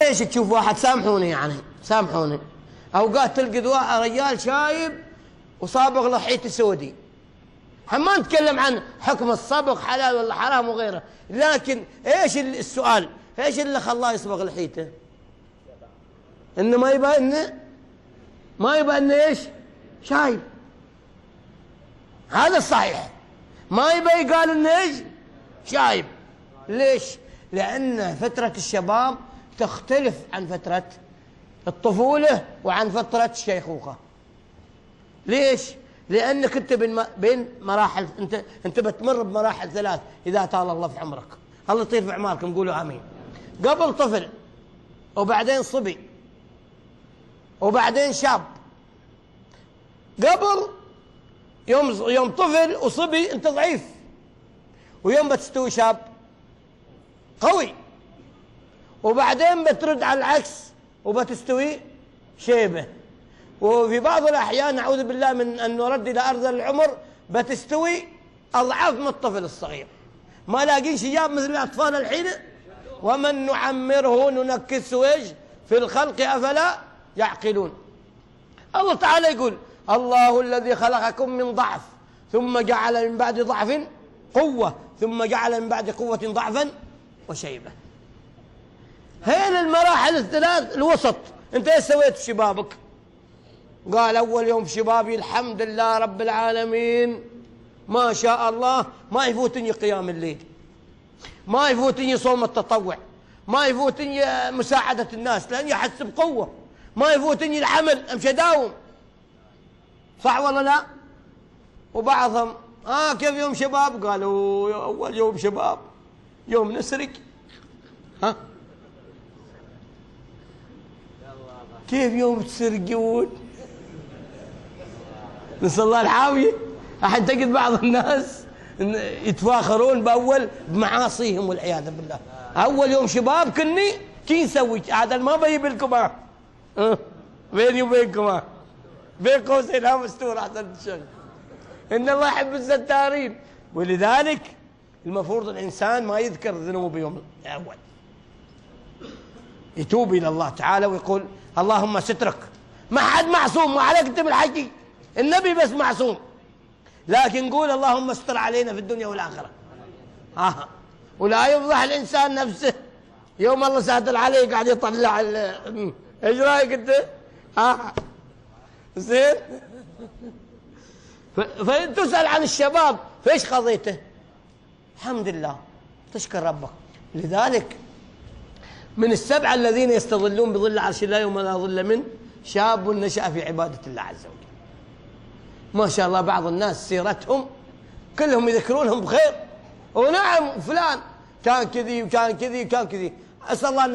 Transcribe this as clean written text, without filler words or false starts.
ايش تشوف واحد، سامحوني يعني سامحوني، اوقات تلقى واحد رجال شايب وصابغ لحيته سودي. ما نتكلم عن حكم الصبغ حلال ولا حرام وغيره، لكن ايش السؤال، ايش اللي خلاه يصبغ لحيته؟ انه ما يبقى انه ايش؟ شايب. هذا الصحيح، ما يبقى يقال انه ايش؟ شايب. ليش؟ لان فترة الشباب تختلف عن فترة الطفولة وعن فترة الشيخوخة. ليش؟ لأنك أنت بين مراحل، أنت بتمر بمراحل ثلاث إذا طال الله في عمرك. الله يطير في أعماركم، قولوا آمين. قبل طفل، وبعدين صبي، وبعدين شاب. قبل يوم طفل وصبي أنت ضعيف، ويوم بتستوي شاب قوي، وبعدين بترد على العكس وبتستوي شيبة، وفي بعض الأحيان نعوذ بالله من أن نرد إلى أرذل العمر بتستوي أضعاف من الطفل الصغير. ما لاقين شجاب مثل الأطفال الحين. ومن نعمره ننكسه إيش في الخلق أفلا يعقلون. الله تعالى يقول: الله الذي خلقكم من ضعف ثم جعل من بعد ضعف قوة ثم جعل من بعد قوة ضعفا وشيبة. هين المراحل الثلاث الوسط. أنت إيش سويت في شبابك؟ قال: أول يوم في شبابي الحمد لله رب العالمين، ما شاء الله، ما يفوتني قيام الليل، ما يفوتني صوم التطوع، ما يفوتني مساعدة الناس لأني أحس بقوة، ما يفوتني العمل، أمشي أداوم. صح ولا لا؟ وبعضهم كيف يوم شباب؟ قالوا: أول يوم شباب يوم نسرق. كيف يوم تسرقون؟ نسأل الله العافية. الحين تجد بعض الناس يتفاخرون بأول بمعاصيهم والعياذ بالله. أول يوم شباب كي نسوي هذا ما بيجيب لكم بيني وبينكم بين قوسين مستور أحسن الشغل. إن الله يحب الستارين. ولذلك المفروض الإنسان ما يذكر ذنوبه يوم الأول، يتوب إلى الله تعالى ويقول: اللهم سترك. ما حد معصوم، وعليك أنت بالحكي، النبي بس معصوم، لكن قول اللهم استر علينا في الدنيا والآخرة. ولا يفضح الإنسان نفسه يوم الله ساتر عليه قاعد يطلع ايش رايك انت؟ زين. فإن تسأل عن الشباب فايش قضيته؟ الحمد لله، تشكر ربك. لذلك من السبعة الذين يستظلون بظل عرش الله يوم لا ظل منه شاب نشأ في عبادة الله عز وجل. ما شاء الله بعض الناس سيرتهم كلهم يذكرونهم بخير، ونعم فلان كان كذي وكان كذي وكان كذي. أسأل الله